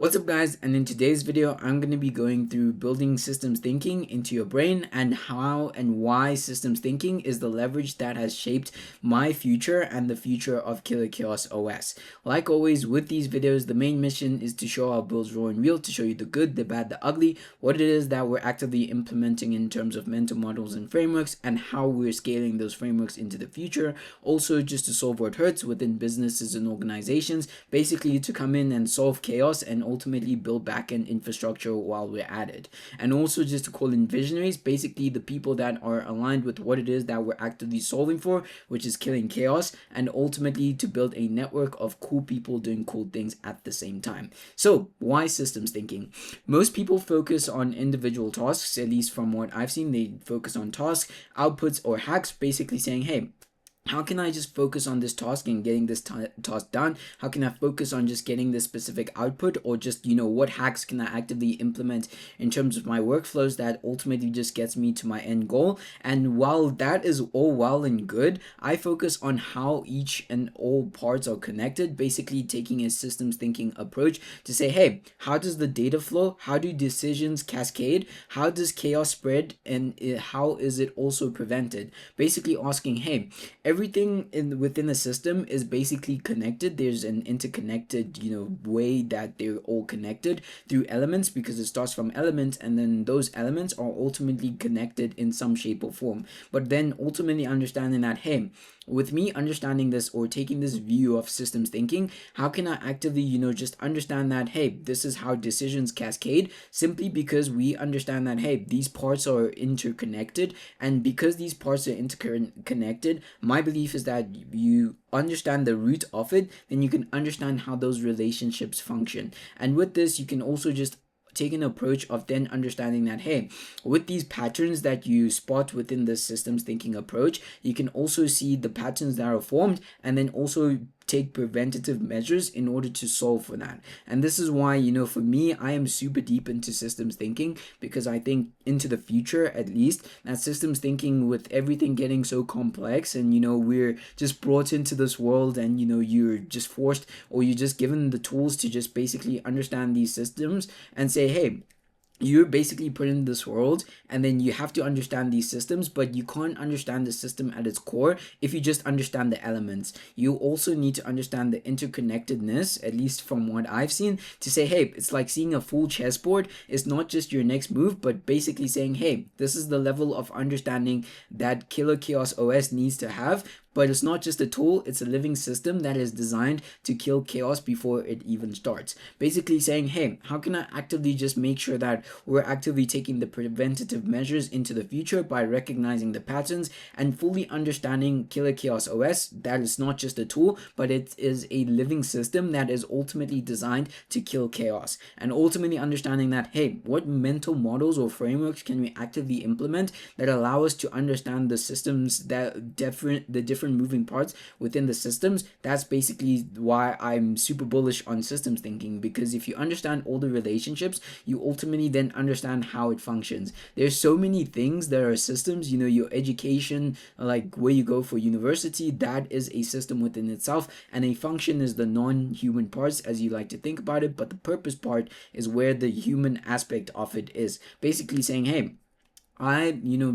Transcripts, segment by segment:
What's up guys, and in today's video I'm going to be going through building systems thinking into your brain and how and why systems thinking is the leverage that has shaped my future and the future of Killer Chaos OS. Like always with these videos, the main mission is to show our builds raw and real, to show you the good, the bad, the ugly, what it is that we're actively implementing in terms of mental models and frameworks, and how we're scaling those frameworks into the future. Also just to solve what hurts within businesses and organizations, basically to come in and solve chaos and ultimately build backend infrastructure while we're at it. And also just to call in visionaries, basically the people that are aligned with what it is that we're actively solving for, which is killing chaos, and ultimately to build a network of cool people doing cool things at the same time. So why systems thinking? Most people focus on individual tasks, at least from what I've seen. They focus on tasks, outputs, or hacks, basically saying, hey, how can I just focus on this task and getting this task done? How can I focus on just getting this specific output? Or just, what hacks can I actively implement in terms of my workflows that ultimately just gets me to my end goal? And while that is all well and good, I focus on how each and all parts are connected, basically taking a systems thinking approach to say, hey, how does the data flow? How do decisions cascade? How does chaos spread? And how is it also prevented? Basically asking, hey, everything within the system is basically connected. There's an interconnected way that they're all connected through elements, because it starts from elements and then those elements are ultimately connected in some shape or form. But then ultimately understanding that, hey, with me understanding this or taking this view of systems thinking, how can I actively just understand that, hey, this is how decisions cascade, simply because we understand that, hey, these parts are interconnected, and because these parts are interconnected, my belief is that you understand the root of it, then you can understand how those relationships function. And with this, you can also just take an approach of then understanding that, hey, with these patterns that you spot within the systems thinking approach, you can also see the patterns that are formed and then also take preventative measures in order to solve for that. And this is why, for me, I am super deep into systems thinking, because I think into the future, at least, that systems thinking, with everything getting so complex and we're just brought into this world and you're just forced, or you're just given the tools to just basically understand these systems and say, hey, you're basically put in this world and then you have to understand these systems, but you can't understand the system at its core if you just understand the elements. You also need to understand the interconnectedness, at least from what I've seen, to say, hey, it's like seeing a full chessboard. It's not just your next move, but basically saying, hey, this is the level of understanding that Killer Chaos OS needs to have. But it's not just a tool, it's a living system that is designed to kill chaos before it even starts. Basically saying, hey, how can I actively just make sure that we're actively taking the preventative measures into the future by recognizing the patterns and fully understanding Killer Chaos OS, that is not just a tool, but it is a living system that is ultimately designed to kill chaos. And ultimately understanding that, hey, what mental models or frameworks can we actively implement that allow us to understand the systems, that the different moving parts within the systems. That's basically why I'm super bullish on systems thinking, because if you understand all the relationships, you ultimately then understand how it functions. There's so many things that are systems. Your education, like where you go for university, that is a system within itself, and a function is the non-human parts, as you like to think about it, but the purpose part is where the human aspect of it is. Basically saying, hey,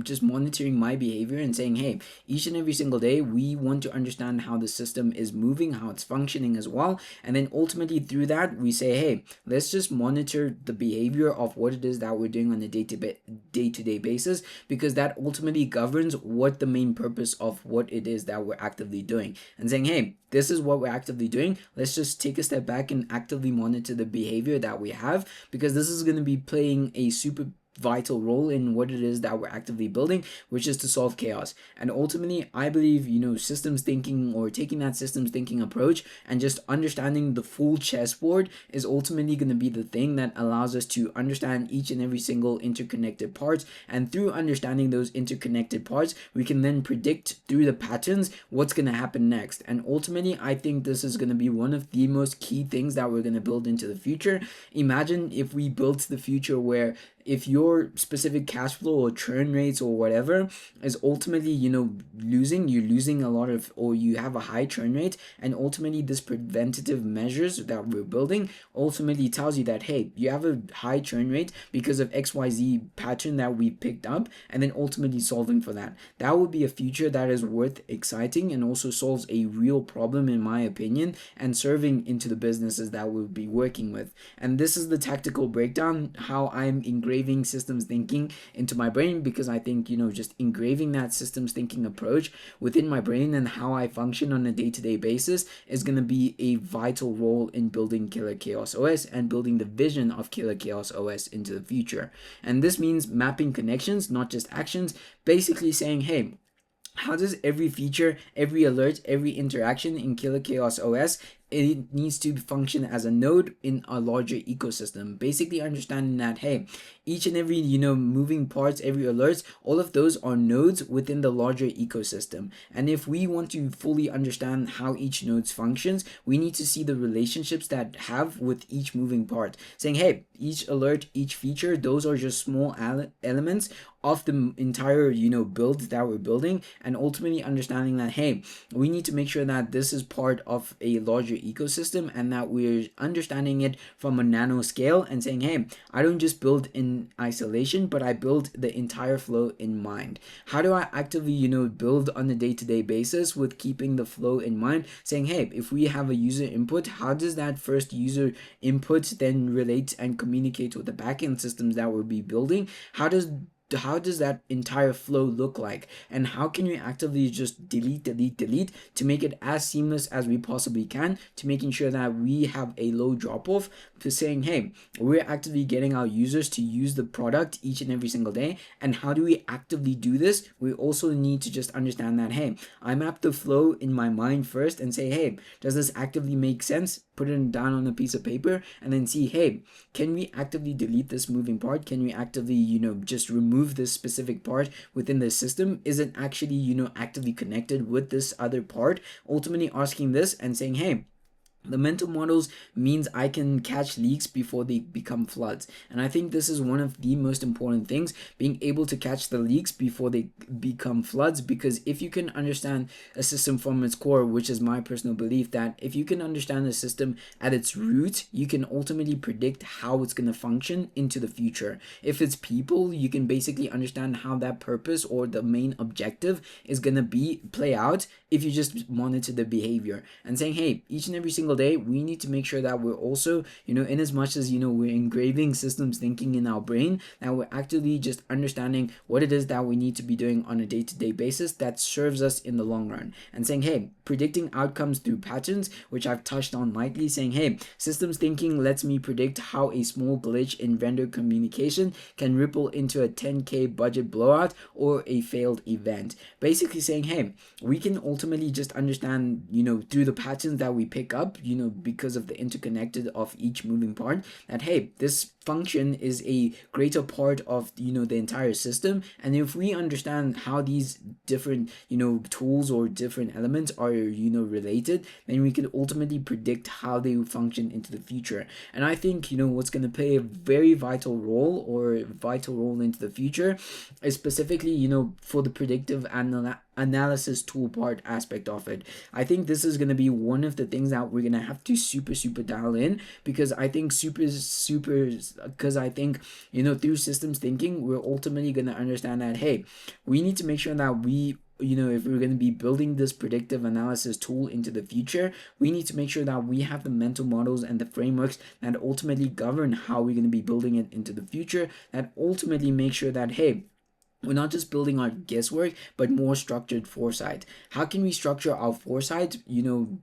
just monitoring my behavior and saying, hey, each and every single day, we want to understand how the system is moving, how it's functioning as well. And then ultimately through that, we say, hey, let's just monitor the behavior of what it is that we're doing on a day-to-day basis, because that ultimately governs what the main purpose of what it is that we're actively doing. And saying, hey, this is what we're actively doing. Let's just take a step back and actively monitor the behavior that we have, because this is going to be playing a super vital role in what it is that we're actively building, which is to solve chaos. And ultimately, I believe, systems thinking, or taking that systems thinking approach and just understanding the full chessboard, is ultimately going to be the thing that allows us to understand each and every single interconnected parts. And through understanding those interconnected parts, we can then predict through the patterns what's going to happen next. And ultimately, I think this is going to be one of the most key things that we're going to build into the future. Imagine if we built the future where if your specific cash flow or churn rates or whatever is ultimately, you're losing a lot of, or you have a high churn rate, and ultimately this preventative measures that we're building ultimately tells you that, hey, you have a high churn rate because of XYZ pattern that we picked up, and then ultimately solving for that. That would be a future that is worth exciting and also solves a real problem, in my opinion, and serving into the businesses that we'll be working with. And this is the tactical breakdown, how I'm engraving systems thinking into my brain, because I think, just engraving that systems thinking approach within my brain and how I function on a day-to-day basis is going to be a vital role in building Killer Chaos OS and building the vision of Killer Chaos OS into the future. And this means mapping connections, not just actions, basically saying, hey, how does every feature, every alert, every interaction in Killer Chaos OS, it needs to function as a node in a larger ecosystem. Basically understanding that, hey, each and every, moving parts, every alerts, all of those are nodes within the larger ecosystem. And if we want to fully understand how each node functions, we need to see the relationships that have with each moving part. Saying, hey, each alert, each feature, those are just small elements of the entire, build that we're building, and ultimately understanding that, hey, we need to make sure that this is part of a larger ecosystem and that we're understanding it from a nano scale and saying, hey, I don't just build in isolation, but I build the entire flow in mind. How do I actively, build on a day-to-day basis with keeping the flow in mind? Saying, hey, if we have a user input, how does that first user input then relate and communicate with the backend systems that we'll be building? How does that entire flow look like, and how can we actively just delete to make it as seamless as we possibly can, to making sure that we have a low drop off, to saying, hey, we're actively getting our users to use the product each and every single day. And how do we actively do this? We also need to just understand that, hey, I map the flow in my mind first and say, hey, does this actively make sense? Put it down on a piece of paper and then see, hey, can we actively delete this moving part? Can we actively, just remove this specific part within the system? Is it actually, actively connected with this other part? Ultimately asking this and saying, hey, the mental models means I can catch leaks before they become floods. And I think this is one of the most important things, being able to catch the leaks before they become floods. Because if you can understand a system from its core, which is my personal belief, that if you can understand a system at its root, you can ultimately predict how it's going to function into the future. If it's people, you can basically understand how that purpose or the main objective is going to play out if you just monitor the behavior. And saying, hey, each and every single day we need to make sure that we're also, in as much as we're engraving systems thinking in our brain, that we're actively just understanding what it is that we need to be doing on a day-to-day basis that serves us in the long run. And saying, hey, predicting outcomes through patterns, which I've touched on lightly, saying, hey, systems thinking lets me predict how a small glitch in vendor communication can ripple into a 10K budget blowout or a failed event. Basically saying, hey, we can ultimately just understand, through the patterns that we pick up, because of the interconnected of each moving part, that, hey, this function is a greater part of, the entire system. And if we understand how these different, tools or different elements are, related, then we can ultimately predict how they will function into the future. And I think, what's going to play a very vital role into the future is specifically, for the predictive analysis tool part aspect of it. I think this is going to be one of the things that we're going to have to super dial in, because I think through systems thinking, we're ultimately going to understand that, hey, we need to make sure that we, if we're going to be building this predictive analysis tool into the future, we need to make sure that we have the mental models and the frameworks that ultimately govern how we're going to be building it into the future, that ultimately make sure that, hey, we're not just building our guesswork, but more structured foresight. How can we structure our foresight,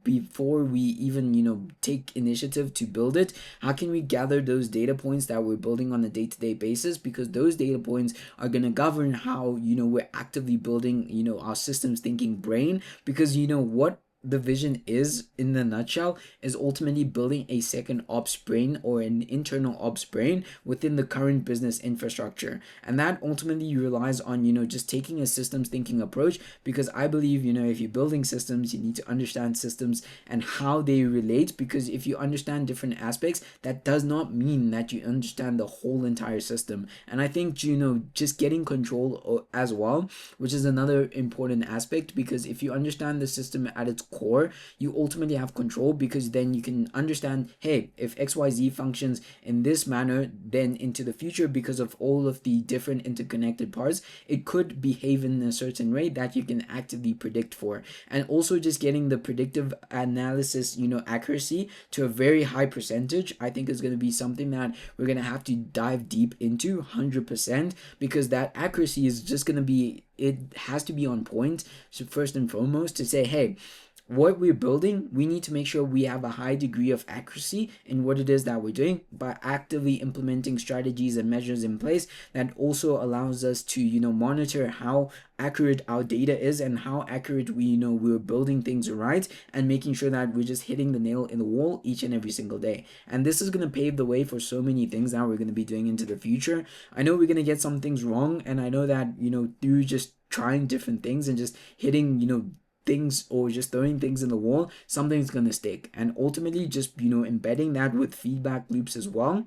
before we even, take initiative to build it? How can we gather those data points that we're building on a day-to-day basis? Because those data points are going to govern how, we're actively building, our systems thinking brain. Because, what the vision is in the nutshell is ultimately building a second ops brain or an internal ops brain within the current business infrastructure. And that ultimately relies on, just taking a systems thinking approach, because I believe, if you're building systems, you need to understand systems and how they relate, because if you understand different aspects, that does not mean that you understand the whole entire system. And I think, just getting control as well, which is another important aspect, because if you understand the system at its core, you ultimately have control, because then you can understand, hey, if XYZ functions in this manner, then into the future, because of all of the different interconnected parts, it could behave in a certain way that you can actively predict for. And also just getting the predictive analysis, accuracy to a very high percentage, I think is going to be something that we're going to have to dive deep into 100%, because that accuracy is just going to be, it has to be on point. So first and foremost, to say, hey, what we're building, we need to make sure we have a high degree of accuracy in what it is that we're doing, by actively implementing strategies and measures in place that also allows us to, monitor how accurate our data is and how accurate we're building things right, and making sure that we're just hitting the nail in the wall each and every single day. And this is going to pave the way for so many things that we're going to be doing into the future. I know we're going to get some things wrong, and I know that, through just trying different things and just hitting, things, or just throwing things in the wall, something's gonna stick. And ultimately just embedding that with feedback loops as well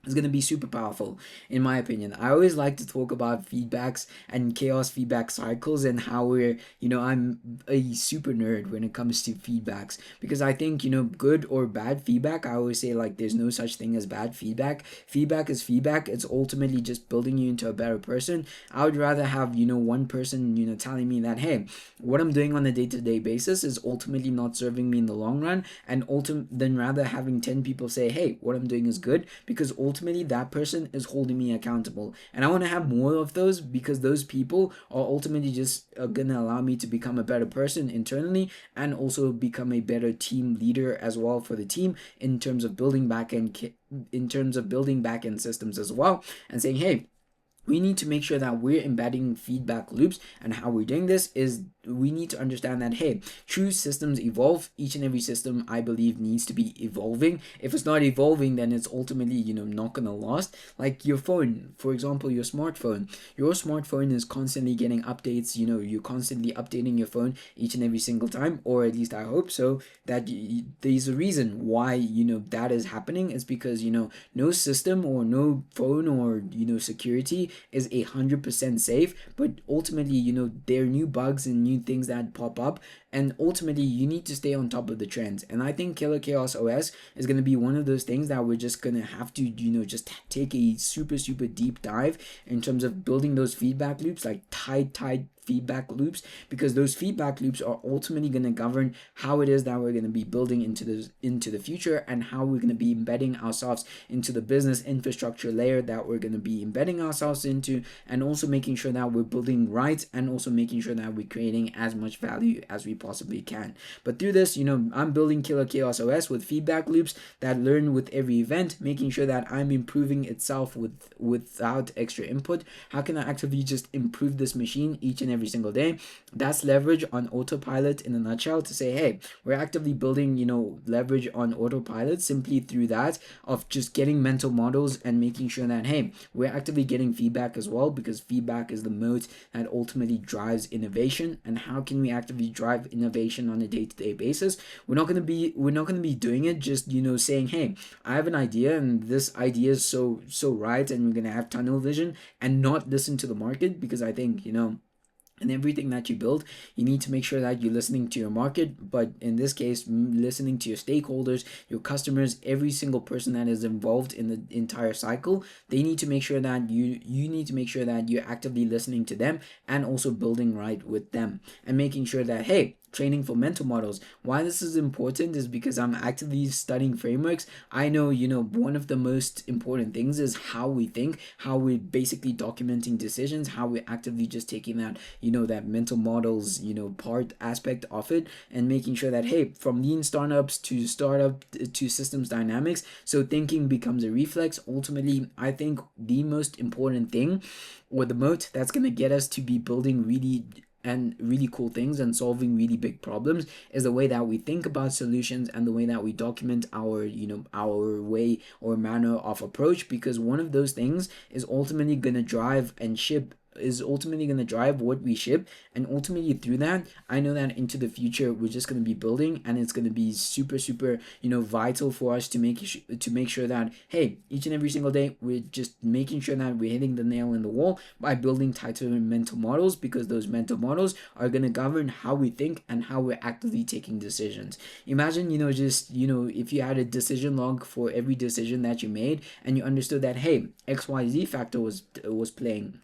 is going to be super powerful, in my opinion. I always like to talk about feedbacks and chaos feedback cycles, and how we're, I'm a super nerd when it comes to feedbacks, because I think, good or bad feedback, I always say, like, there's no such thing as bad feedback. Feedback is feedback. It's ultimately just building you into a better person. I would rather have, one person, telling me that, hey, what I'm doing on a day-to-day basis is ultimately not serving me in the long run, and than rather having 10 people say, hey, what I'm doing is good, because ultimately that person is holding me accountable. And I want to have more of those, because those people are ultimately just gonna allow me to become a better person internally, and also become a better team leader as well for the team, in terms of building back-end systems as well, and saying, hey, we need to make sure that we're embedding feedback loops. And how we're doing this is, we need to understand that, hey, true systems evolve. Each and every system, I believe, needs to be evolving. If it's not evolving, then it's ultimately, not gonna last. Like your phone, for example, your smartphone is constantly getting updates. You're constantly updating your phone each and every single time, or at least I hope so. That there's a reason why that is happening. Is because no system or no phone or security is 100% safe, but ultimately there are new bugs and new things that pop up, and ultimately you need to stay on top of the trends. And I think Killer Chaos OS is going to be one of those things that we're just going to have to just take a super deep dive in terms of building those feedback loops, like tight feedback loops, because those feedback loops are ultimately going to govern how it is that we're going to be building into the future, and how we're going to be embedding ourselves into the business infrastructure layer that we're going to be embedding ourselves into, and also making sure that we're building right, and also making sure that we're creating as much value as we possibly can. But through this, I'm building Killer Chaos OS with feedback loops that learn with every event, making sure that I'm improving itself without extra input. How can I actively just improve this machine each and every single day? That's leverage on autopilot in a nutshell, to say, hey, we're actively building leverage on autopilot simply through that of just getting mental models, and making sure that, hey, we're actively getting feedback as well, because feedback is the mode that ultimately drives innovation. And how can we actively drive innovation on a day-to-day basis? We're not going to be doing it just saying, hey, I have an idea and this idea is so right, and we're going to have tunnel vision and not listen to the market. Because I think in everything that you build, you need to make sure that you're listening to your market, but in this case, listening to your stakeholders, your customers, every single person that is involved in the entire cycle. They need to make sure that you need to make sure that you're actively listening to them, and also building right with them, and making sure that, hey, training for mental models. Why this is important is because I'm actively studying frameworks. I know, one of the most important things is how we think, how we're basically documenting decisions, how we're actively just taking that, that mental models, part aspect of it, and making sure that, hey, from lean startup to systems dynamics, so thinking becomes a reflex. Ultimately, I think the most important thing, or the moat that's going to get us to be building really and really cool things and solving really big problems is the way that we think about solutions and the way that we document our our way or manner of approach, because one of those things is ultimately going to drive and ship is ultimately going to drive what we ship. And ultimately through that, I know that into the future we're just going to be building, and it's going to be super super vital for us to make sure that, hey, each and every single day we're just making sure that we're hitting the nail in the wall by building tighter mental models, because those mental models are going to govern how we think and how we're actively taking decisions. Imagine, just if you had a decision log for every decision that you made, and you understood that, hey, XYZ factor was playing,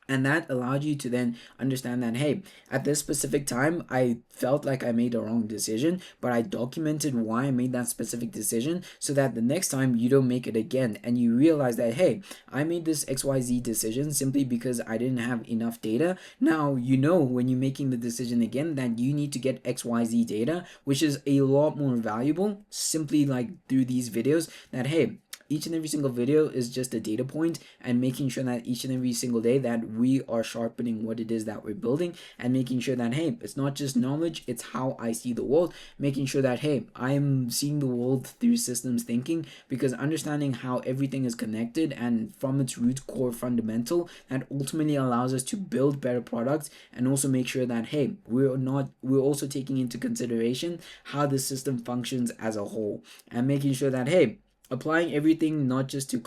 and that allowed you to then understand that, hey, at this specific time I felt like I made a wrong decision, but I documented why I made that specific decision, so that the next time you don't make it again, and you realize that, hey, I made this XYZ decision simply because I didn't have enough data. Now when you're making the decision again that you need to get XYZ data, which is a lot more valuable, simply like through these videos, that, hey, each and every single video is just a data point, and making sure that each and every single day that we are sharpening what it is that we're building, and making sure that, hey, it's not just knowledge, it's how I see the world, making sure that, hey, I'm seeing the world through systems thinking, because understanding how everything is connected and from its root core fundamental, that ultimately allows us to build better products, and also make sure that, hey, we're also taking into consideration how the system functions as a whole, and making sure that, hey, applying everything not just through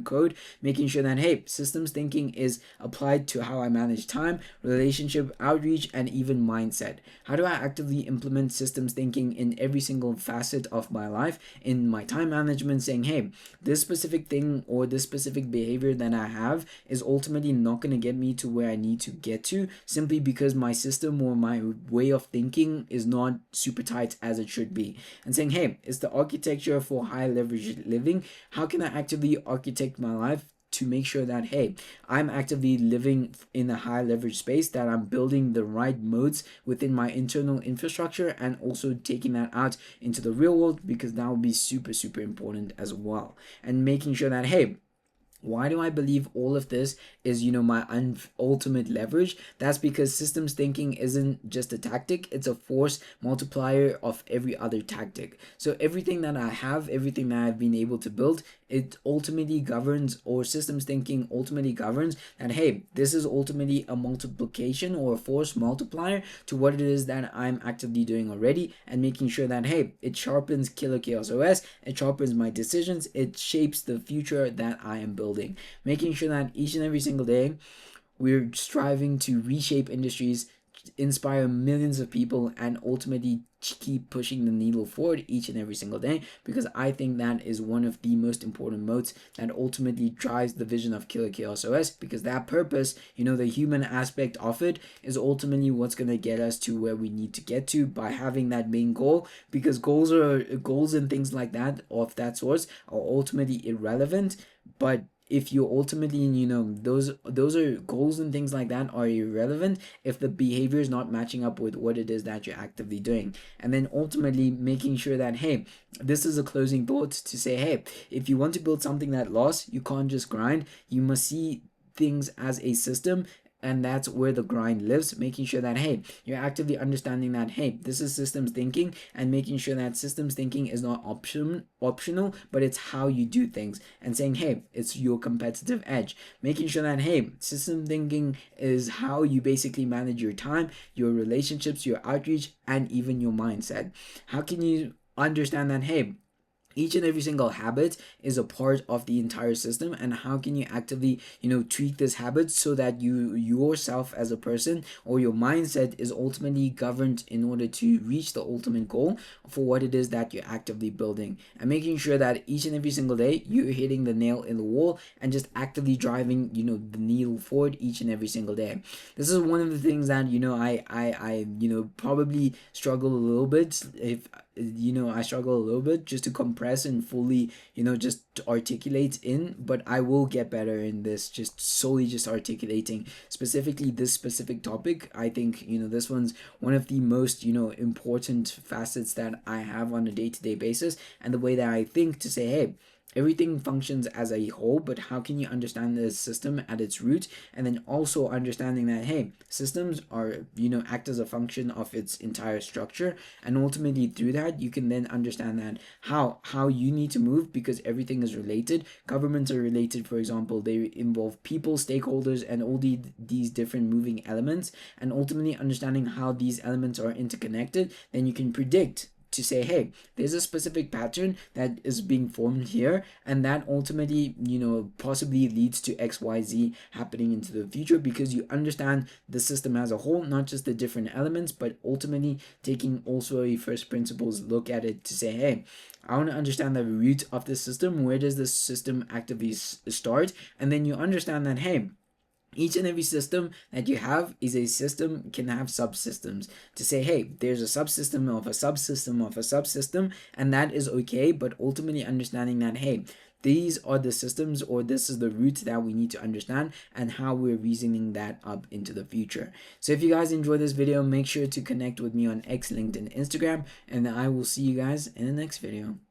code, making sure that, hey, systems thinking is applied to how I manage time, relationship, outreach, and even mindset. How do I actively implement systems thinking in every single facet of my life, in my time management, saying, hey, this specific thing or this specific behavior that I have is ultimately not going to get me to where I need to get to, simply because my system or my way of thinking is not super tight as it should be. And saying, hey, it's the architecture for high leverage living. How can I actively architect my life to make sure that, hey, I'm actively living in a high leverage space, that I'm building the right modes within my internal infrastructure, and also taking that out into the real world, because that will be super super important as well. And making sure that, hey, why do I believe all of this is, my ultimate leverage? That's because systems thinking isn't just a tactic, it's a force multiplier of every other tactic. So everything that I have, everything that I've been able to build, it ultimately governs, or systems thinking ultimately governs that, hey, this is ultimately a multiplication or a force multiplier to what it is that I'm actively doing already, and making sure that, hey, it sharpens Killer Chaos OS, it sharpens my decisions, it shapes the future that I am building. Making sure that each and every single day we're striving to reshape industries, inspire millions of people, and ultimately keep pushing the needle forward each and every single day, because I think that is one of the most important modes that ultimately drives the vision of Killer Chaos OS, because that purpose, the human aspect of it, is ultimately what's going to get us to where we need to get to by having that main goal, because goals and things like that of that source are ultimately irrelevant. But if you ultimately, those are goals and things like that are irrelevant if the behavior is not matching up with what it is that you're actively doing. And then ultimately making sure that, hey, this is a closing thought to say, hey, if you want to build something that lasts, you can't just grind, you must see things as a system, and that's where the grind lives. Making sure that, hey, you're actively understanding that, hey, this is systems thinking, and making sure that systems thinking is not optional, but it's how you do things, and saying, hey, it's your competitive edge. Making sure that, hey, system thinking is how you basically manage your time, your relationships, your outreach, and even your mindset. How can you understand that, hey, each and every single habit is a part of the entire system, and how can you actively tweak this habit so that you yourself as a person, or your mindset, is ultimately governed in order to reach the ultimate goal for what it is that you're actively building, and making sure that each and every single day you're hitting the nail in the wall and just actively driving the needle forward each and every single day. This is one of the things that I probably struggle a little bit, if I struggle a little bit just to compress and fully just articulate in, but I will get better in this, just solely just articulating specifically this specific topic. I think this one's one of the most important facets that I have on a day-to-day basis, and the way that I think to say, hey, everything functions as a whole, but how can you understand the system at its root? And then also understanding that, hey, systems are, act as a function of its entire structure, and ultimately through that you can then understand that how you need to move, because everything is related. Governments are related, for example, they involve people, stakeholders, and all these different moving elements, and ultimately understanding how these elements are interconnected, then you can predict to say, hey, there's a specific pattern that is being formed here, and that ultimately, possibly leads to XYZ happening into the future, because you understand the system as a whole, not just the different elements, but ultimately taking also a first principles look at it to say, hey, I want to understand the root of the system. Where does the system actively start? And then you understand that, hey, each and every system that you have is a system, can have subsystems, to say, hey, there's a subsystem of a subsystem of a subsystem, and that is okay. But ultimately understanding that, hey, these are the systems, or this is the root that we need to understand, and how we're reasoning that up into the future. So if you guys enjoyed this video, make sure to connect with me on X, LinkedIn, Instagram, and I will see you guys in the next video.